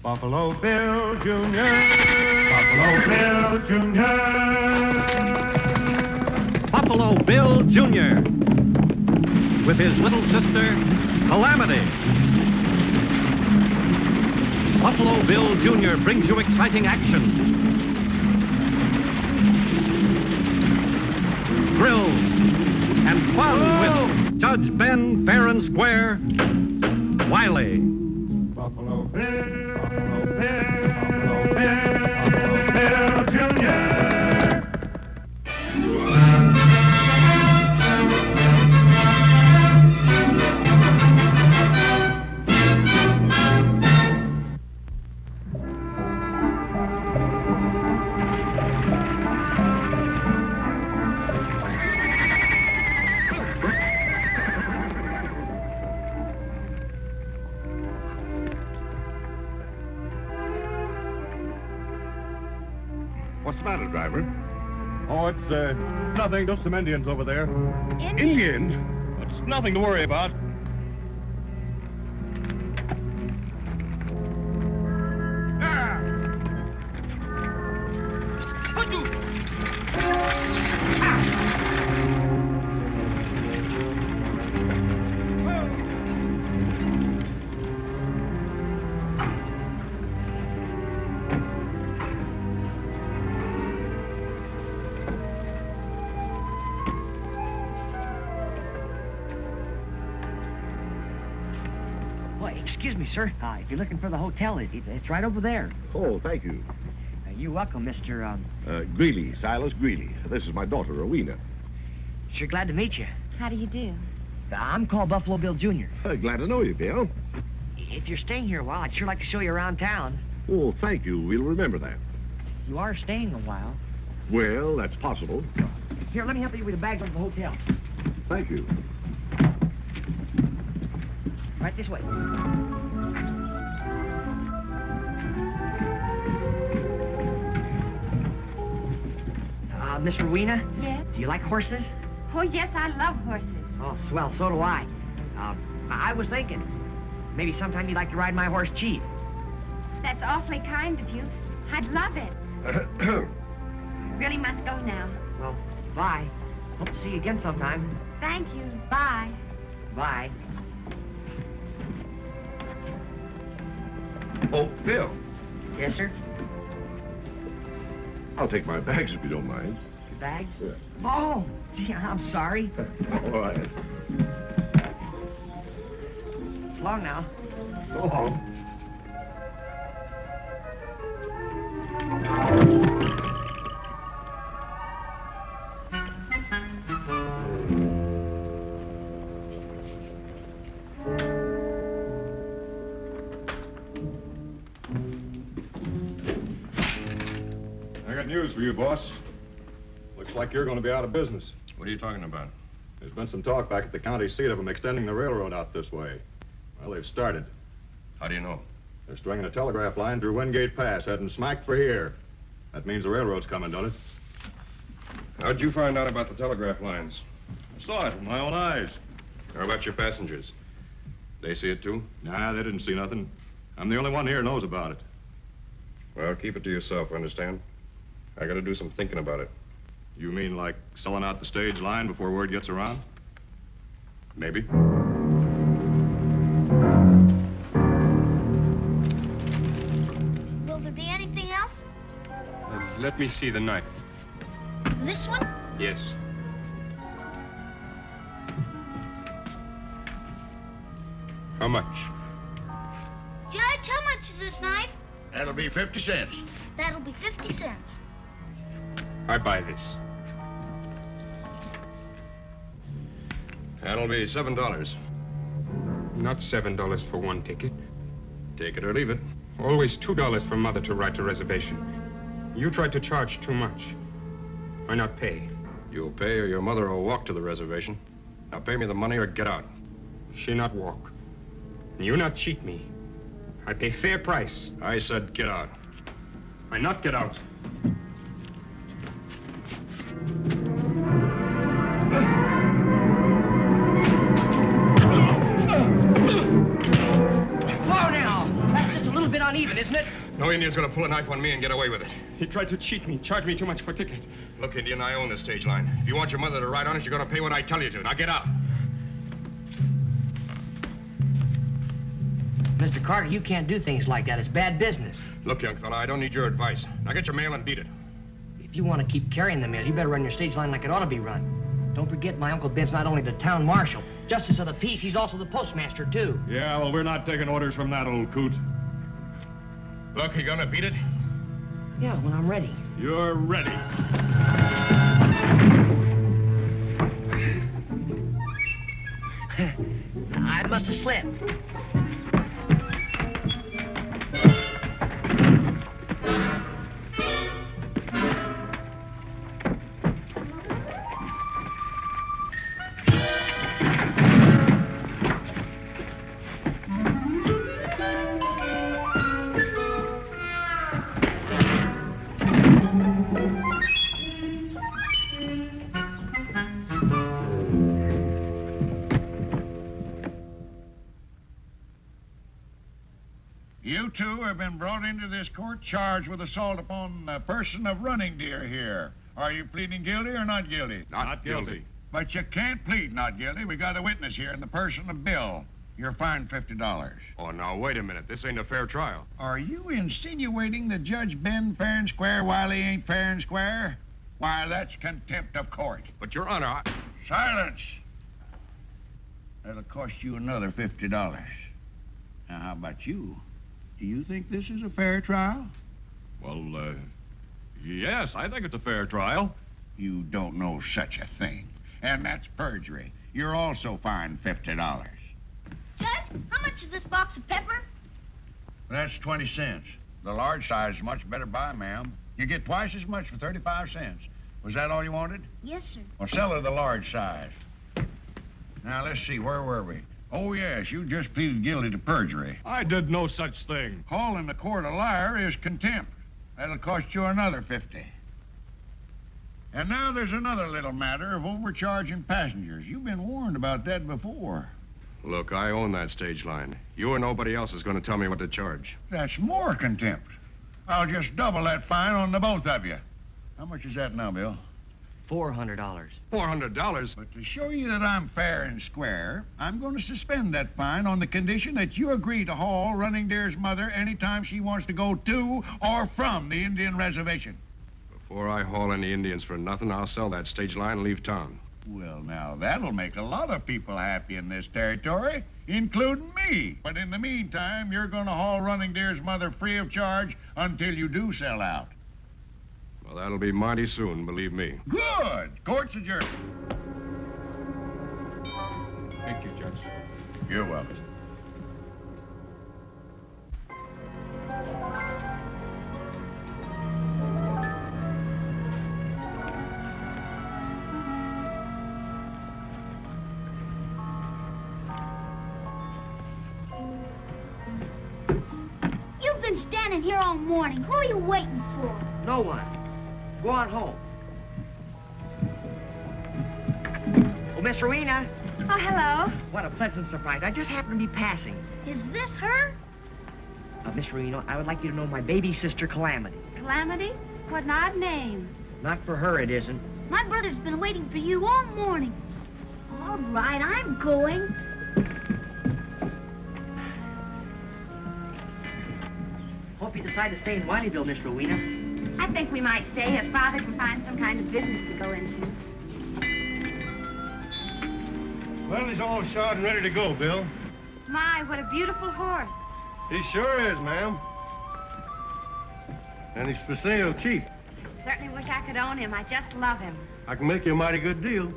Buffalo Bill Jr. Buffalo Bill Jr. Buffalo Bill Jr. with his little sister, Calamity. Buffalo Bill Jr. brings you exciting action, thrills, and fun with Judge Ben Fair and Square, Wiley. Buffalo Bill, Buffalo Bill, Buffalo Bill, Buffalo Bill Jr. What's the matter, driver? Oh, it's nothing. Just some Indians over there. Indians? It's nothing to worry about. Excuse me, sir. If you're looking for the hotel, it's right over there. Oh, thank you. You're welcome, Mr. Greeley, Silas Greeley. This is my daughter, Rowena. Sure glad to meet you. How do you do? I'm called Buffalo Bill Jr. Glad to know you, Bill. If you're staying here a while, I'd sure like to show you around town. Oh, thank you. We'll remember that. You are staying a while. Well, that's possible. Here, let me help you with the bags of the hotel. Thank you. Right this way. Miss Rowena? Yes? Do you like horses? Oh, yes, I love horses. Oh, swell, so do I. I was thinking, maybe sometime you'd like to ride my horse, Chief. That's awfully kind of you. I'd love it. Really must go now. Well, bye. Hope to see you again sometime. Thank you. Bye. Bye. Oh, Bill. Yes, sir? I'll take my bags if you don't mind. Your bags? Yeah. Oh, gee, I'm sorry. All right. So long now. So long. I got news for you, boss. Looks like you're going to be out of business. What are you talking about? There's been some talk back at the county seat of them extending the railroad out this way. Well, they've started. How do you know? They're stringing a telegraph line through Wingate Pass, heading smack for here. That means the railroad's coming, don't it? How'd you find out about the telegraph lines? I saw it with my own eyes. How about your passengers? They see it too? Nah, they didn't see nothing. I'm the only one here who knows about it. Well, keep it to yourself, understand? I gotta do some thinking about it. You mean like selling out the stage line before word gets around? Maybe. Will there be anything else? Let me see the knife. This one? Yes. How much? Judge, how much is this knife? That'll be 50 cents. That'll be 50 cents. I buy this. That'll be $7. Not $7 for one ticket. Take it or leave it. Always $2 for Mother to write a reservation. You tried to charge too much. Why not pay? You'll pay or your mother will walk to the reservation. Now pay me the money or get out. She not walk. And you not cheat me. I pay fair price. I said get out. I not get out. Whoa now! That's just a little bit bit uneven, isn't it? No Indian's gonna pull a knife on me and get away with it. He tried to cheat me, charge me too much for ticket. Look, Indian, I own this stage line. If you want your mother to ride on it, you're gonna pay what I tell you to. Now get out. Mr. Carter, you can't do things like that. It's bad business. Look, young fella, I don't need your advice. Now get your mail and beat it. If you want to keep carrying the mail, you better run your stage line like it ought to be run. Don't forget, my Uncle Ben's not only the town marshal, justice of the peace, he's also the postmaster, too. Yeah, well, we're not taking orders from that old coot. Look, you gonna beat it? Yeah, when I'm ready. You're ready. I must have slipped. You two have been brought into this court charged with assault upon a person of Running Deer here. Are you pleading guilty or not guilty? Not guilty. But you can't plead not guilty. We got a witness here in the person of Bill. You're fined $50. Oh, now, wait a minute. This ain't a fair trial. Are you insinuating that Judge Ben fair and square while he ain't fair and square? Why, that's contempt of court. But, Your Honor, I... Silence! That'll cost you another $50. Now, how about you? Do you think this is a fair trial? Well, yes, I think it's a fair trial. You don't know such a thing. And that's perjury. You're also fined $50. Judge, how much is this box of pepper? That's 20 cents. The large size is much better buy, ma'am. You get twice as much for 35 cents. Was that all you wanted? Yes, sir. Well, sell her the large size. Now, let's see, where were we? Oh, yes, you just pleaded guilty to perjury. I did no such thing. Calling the court a liar is contempt. That'll cost you another $50. And now there's another little matter of overcharging passengers. You've been warned about that before. Look, I own that stage line. You or nobody else is gonna tell me what to charge. That's more contempt. I'll just double that fine on the both of you. How much is that now, Bill? $400. $400? But to show you that I'm fair and square, I'm going to suspend that fine on the condition that you agree to haul Running Deer's mother anytime she wants to go to or from the Indian reservation. Before I haul any Indians for nothing, I'll sell that stage line and leave town. Well, now, that'll make a lot of people happy in this territory, including me. But in the meantime, you're going to haul Running Deer's mother free of charge until you do sell out. Well, that'll be mighty soon, believe me. Good. Court's adjourned. Thank you, Judge. You're welcome. You've been standing here all morning. Who are you waiting for? No one. Go on home. Oh, Miss Rowena. Oh, hello. What a pleasant surprise. I just happened to be passing. Is this her? Miss Rowena, I would like you to know my baby sister, Calamity. Calamity? What an odd name. Not for her, it isn't. My brother's been waiting for you all morning. All right, I'm going. Hope you decide to stay in Wileyville, Miss Rowena. I think we might stay if Father can find some kind of business to go into. Well, he's all shod and ready to go, Bill. My, what a beautiful horse. He sure is, ma'am. And he's for sale cheap. I certainly wish I could own him. I just love him. I can make you a mighty good deal.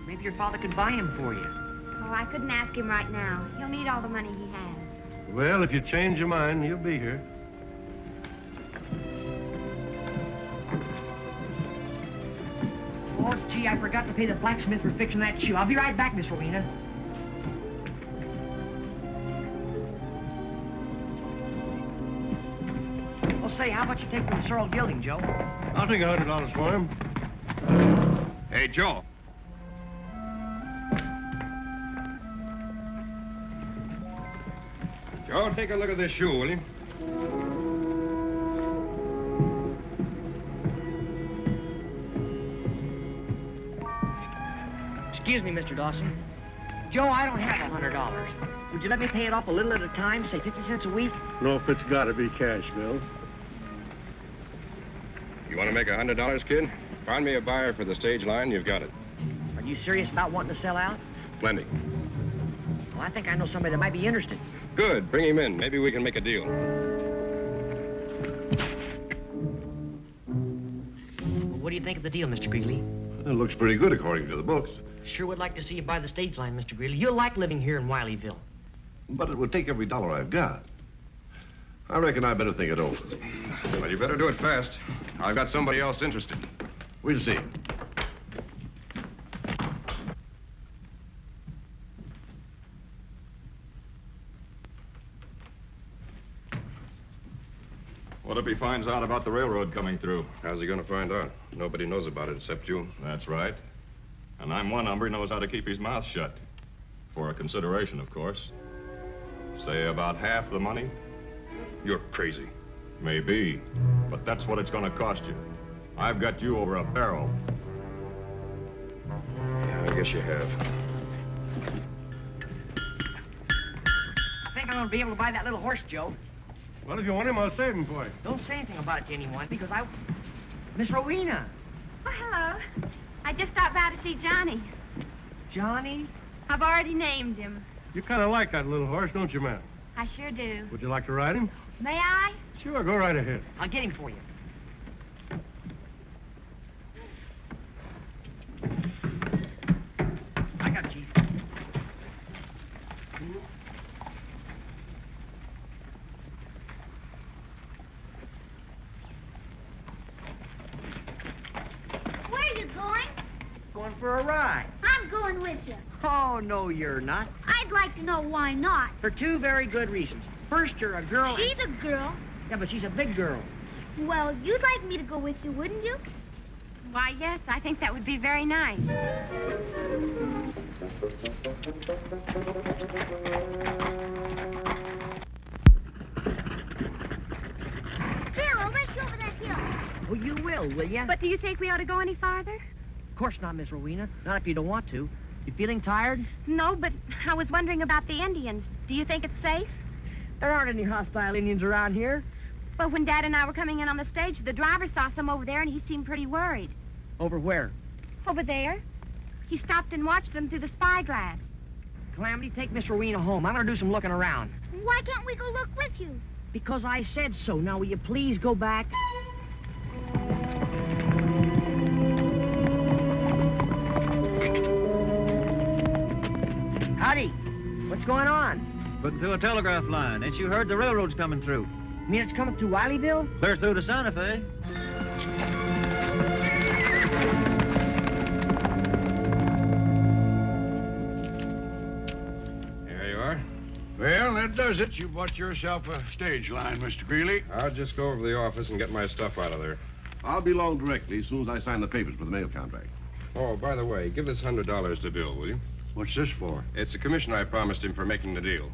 Maybe your father could buy him for you. Oh, I couldn't ask him right now. He'll need all the money he has. Well, if you change your mind, he'll be here. Oh, gee, I forgot to pay the blacksmith for fixing that shoe. I'll be right back, Miss Rowena. Oh, say, how about you take the sorrel gilding, Joe? I'll take $100 for him. Hey, Joe. Joe, take a look at this shoe, will you? Excuse me, Mr. Dawson. Joe, I don't have $100. Would you let me pay it off a little at a time, say 50 cents a week? No, if it's gotta be cash, Bill. You want to make $100, kid? Find me a buyer for the stage line, you've got it. Are you serious about wanting to sell out? Plenty. Well, I think I know somebody that might be interested. Good, bring him in. Maybe we can make a deal. Well, what do you think of the deal, Mr. Greeley? It looks pretty good according to the books. Sure would like to see you buy the stage line, Mr. Greeley. You'll like living here in Wileyville. But it would take every dollar I've got. I reckon I better think it over. Well, you better do it fast. I've got somebody else interested. We'll see. What if he finds out about the railroad coming through? How's he going to find out? Nobody knows about it except you. That's right. And I'm one hombre who knows how to keep his mouth shut. For a consideration, of course. Say about half the money? You're crazy. Maybe, but that's what it's going to cost you. I've got you over a barrel. Yeah, I guess you have. I think I'm going to be able to buy that little horse, Joe. Well, if you want him, I'll save him for you. Don't say anything about it to anyone, because Miss Rowena. Oh, hello. I just stopped by to see Johnny. Johnny? I've already named him. You kind of like that little horse, don't you, ma'am? I sure do. Would you like to ride him? May I? Sure, go right ahead. I'll get him for you. I got Chief. Where are you going? Going for a ride. I'm going with you. Oh, no, you're not. I'd like to know why not. For two very good reasons. First, you're a girl. She's a girl. Yeah, but she's a big girl. Well, you'd like me to go with you, wouldn't you? Why, yes, I think that would be very nice. Bill, I'll race you over that hill. Well, you will you? But do you think we ought to go any farther? Of course not, Miss Rowena. Not if you don't want to. You feeling tired? No, but I was wondering about the Indians. Do you think it's safe? There aren't any hostile Indians around here. Well, when Dad and I were coming in on the stage, the driver saw some over there, and he seemed pretty worried. Over where? Over there. He stopped and watched them through the spyglass. Calamity, take Miss Rowena home. I'm going to do some looking around. Why can't we go look with you? Because I said so. Now, will you please go back? Howdy. What's going on? Putting through a telegraph line. Ain't you heard the railroad's coming through? You mean it's coming through Wileyville? Clear through to Santa Fe. Here you are. Well, that does it. You bought yourself a stage line, Mr. Greeley. I'll just go over to the office and get my stuff out of there. I'll be along directly as soon as I sign the papers for the mail contract. Oh, by the way, give this $100 to Bill, will you? What's this for? It's the commission I promised him for making the deal.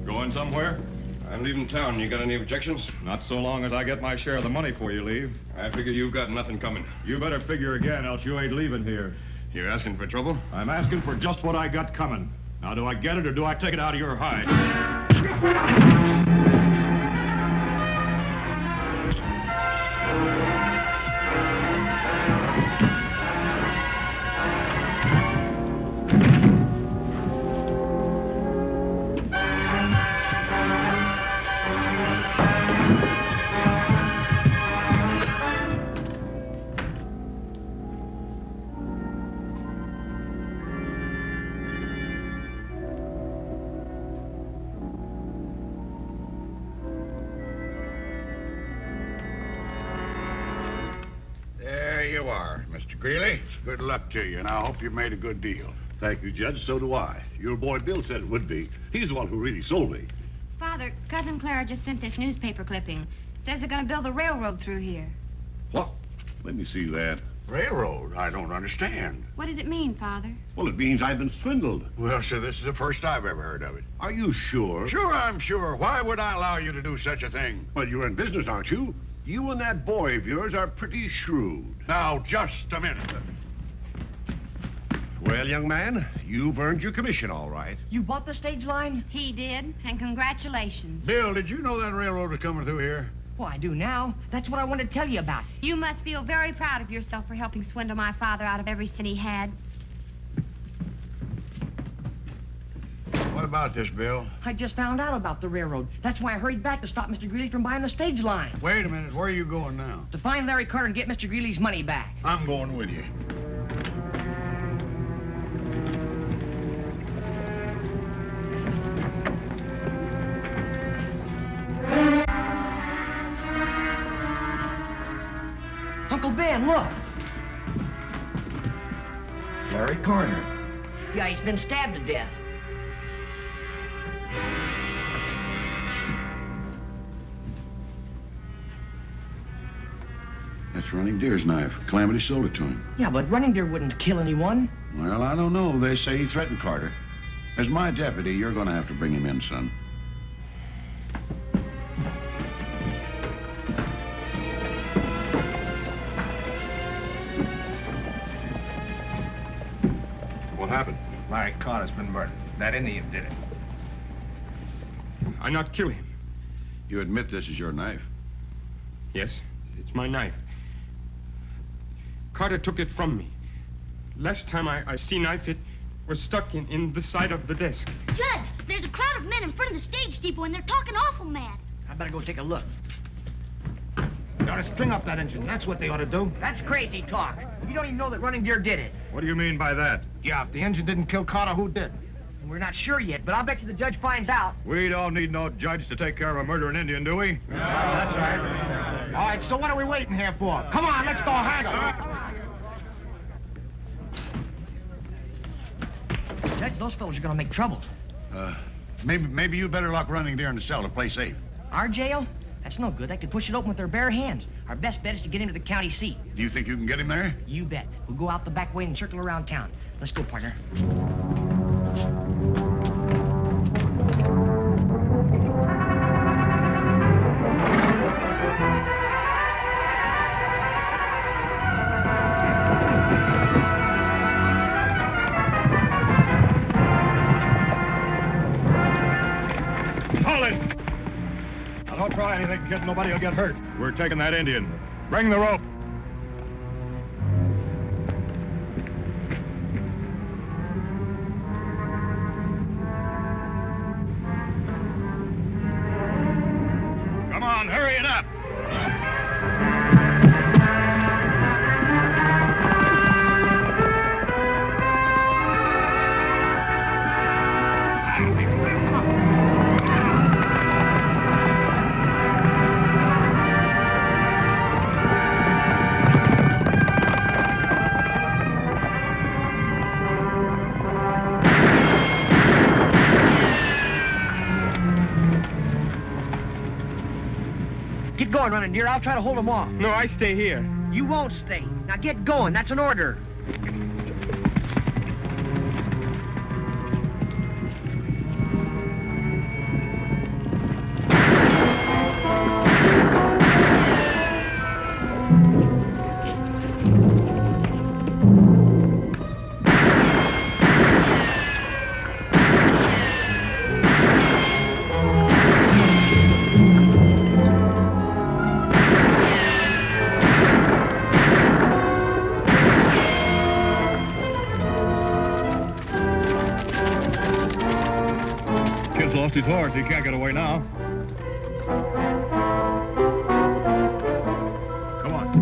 Going somewhere? I'm leaving town. You got any objections? Not so long as I get my share of the money for you, leave. I figure you've got nothing coming. You better figure again, else you ain't leaving here. You're asking for trouble? I'm asking for just what I got coming. Now, do I get it or do I take it out of your hide? There you are, Mr. Greeley. Good luck to you, and I hope you made a good deal. Thank you, Judge. So do I. Your boy Bill said it would be. He's the one who really sold me. Father, Cousin Clara just sent this newspaper clipping. Says they're going to build a railroad through here. What? Let me see that. Railroad? I don't understand. What does it mean, Father? Well, it means I've been swindled. Well, sir, this is the first I've ever heard of it. Are you sure? Sure, I'm sure. Why would I allow you to do such a thing? Well, you're in business, aren't you? You and that boy of yours are pretty shrewd. Now, just a minute. Well, young man, you've earned your commission, all right. You bought the stage line? He did, and congratulations. Bill, did you know that railroad was coming through here? Well, I do now. That's what I wanted to tell you about. You must feel very proud of yourself for helping swindle my father out of every cent he had. What about this, Bill? I just found out about the railroad. That's why I hurried back to stop Mr. Greeley from buying the stage line. Wait a minute. Where are you going now? To find Larry Carter and get Mr. Greeley's money back. I'm going with you. Uncle Ben, look. Larry Carter. Yeah, he's been stabbed to death. That's Running Deer's knife. Calamity sold it to him. Yeah, but Running Deer wouldn't kill anyone. Well, I don't know. They say he threatened Carter. As my deputy, you're going to have to bring him in, son. What happened? Larry Carter's been murdered. That Indian did it. I not kill him. You admit this is your knife? Yes, it's my knife. Carter took it from me. Last time I see knife, it was stuck in the side of the desk. Judge, there's a crowd of men in front of the stage depot, and they're talking awful mad. I better go take a look. You ought to string up that engine. That's what they ought to do. That's crazy talk. You don't even know that Running Deer did it. What do you mean by that? Yeah, if the engine didn't kill Carter, who did? We're not sure yet, but I'll bet you the judge finds out. We don't need no judge to take care of a murdering Indian, do we? That's right. All right, so what are we waiting here for? Come on, let's go hang him. Judge, those fellows are gonna make trouble. Maybe you'd better lock Running Deer in the cell to play safe. Our jail? That's no good. They could push it open with their bare hands. Our best bet is to get him to the county seat. Do you think you can get him there? You bet. We'll go out the back way and circle around town. Let's go, partner. Now, don't try anything, kid. Nobody will get hurt. We're taking that Indian. Bring the rope. Come on, hurry it up. Get going, Running Deer. I'll try to hold them off. No, I stay here. You won't stay. Now get going. That's an order. Kid's lost his horse. He can't get away now. Come on.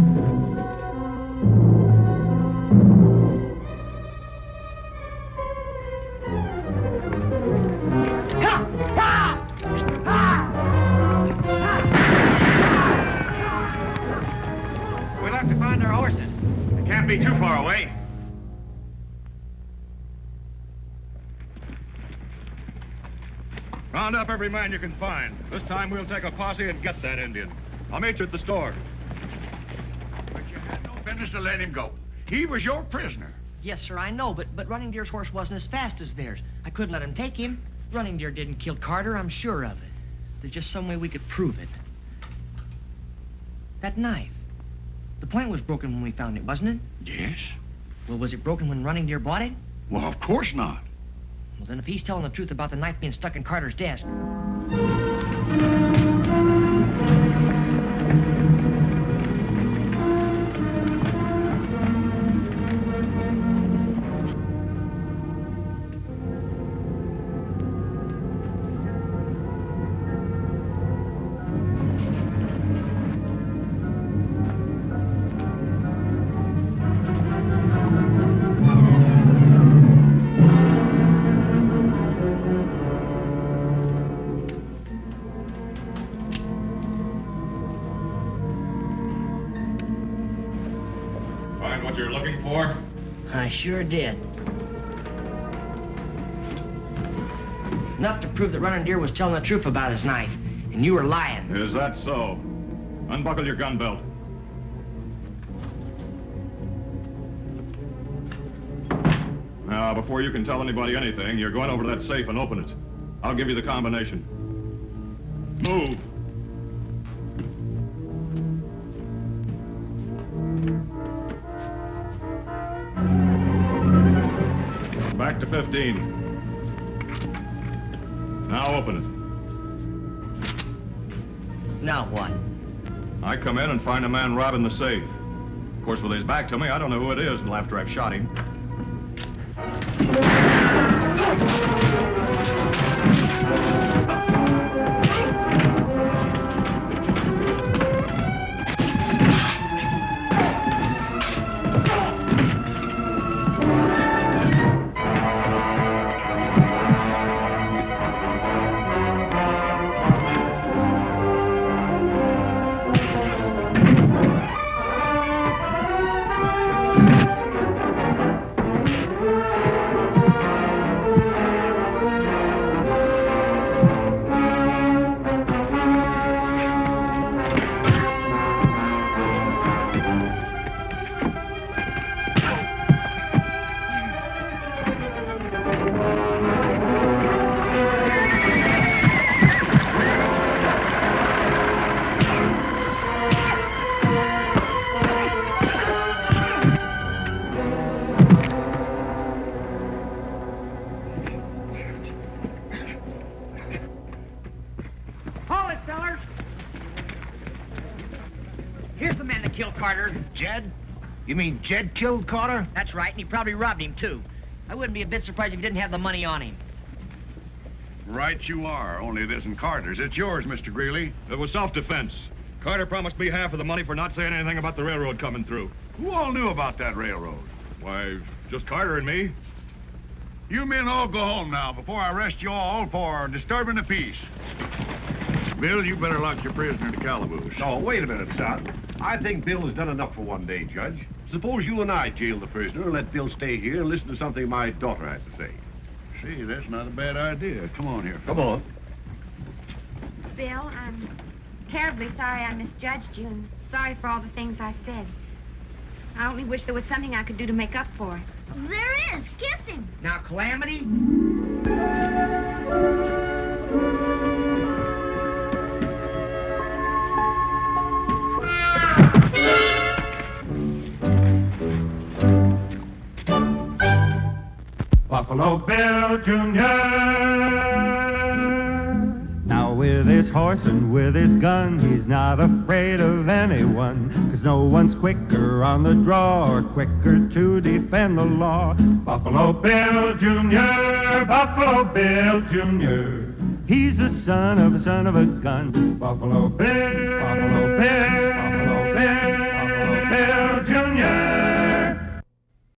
We'll have to find our horses. They can't be too far away. Round up every man you can find. This time we'll take a posse and get that Indian. I'll meet you at the store. But you had no business business to let him go. He was your prisoner. Yes, sir, I know, but Running Deer's horse wasn't as fast as theirs. I couldn't let him take him. Running Deer didn't kill Carter, I'm sure of it. There's just some way we could prove it. That knife. The point was broken when we found it, wasn't it? Yes. Well, was it broken when Running Deer bought it? Well, of course not. Well, then if he's telling the truth about the knife being stuck in Carter's desk... What you're looking for? I sure did. Enough to prove that Running Deer was telling the truth about his knife, and you were lying. Is that so? Unbuckle your gun belt. Now, before you can tell anybody anything, you're going over to that safe and open it. I'll give you the combination. Move. Back to 15. Now open it. Now what? I come in and find a man robbing the safe. Of course, with his back to me, I don't know who it is until after I've shot him. Here's the man that killed Carter. Jed? You mean Jed killed Carter? That's right, and he probably robbed him, too. I wouldn't be a bit surprised if he didn't have the money on him. Right you are, only it isn't Carter's. It's yours, Mr. Greeley. It was self-defense. Carter promised me half of the money for not saying anything about the railroad coming through. Who all knew about that railroad? Why, just Carter and me. You men all go home now before I arrest you all for disturbing the peace. Bill, you better lock your prisoner in the calaboose. Oh, wait a minute, son. I think Bill has done enough for one day, Judge. Suppose you and I jail the prisoner and let Bill stay here and listen to something my daughter has to say. See, that's not a bad idea. Come on here. Come on. Bill, I'm terribly sorry I misjudged you, and sorry for all the things I said. I only wish there was something I could do to make up for it. There is. Kiss him. Now, Calamity? Buffalo Bill Jr. Now with his horse and with his gun, he's not afraid of anyone, 'cause no one's quicker on the draw or quicker to defend the law. Buffalo Bill Jr., Buffalo Bill Jr. He's the son of a gun. Buffalo Bill, Buffalo Bill, Buffalo Bill.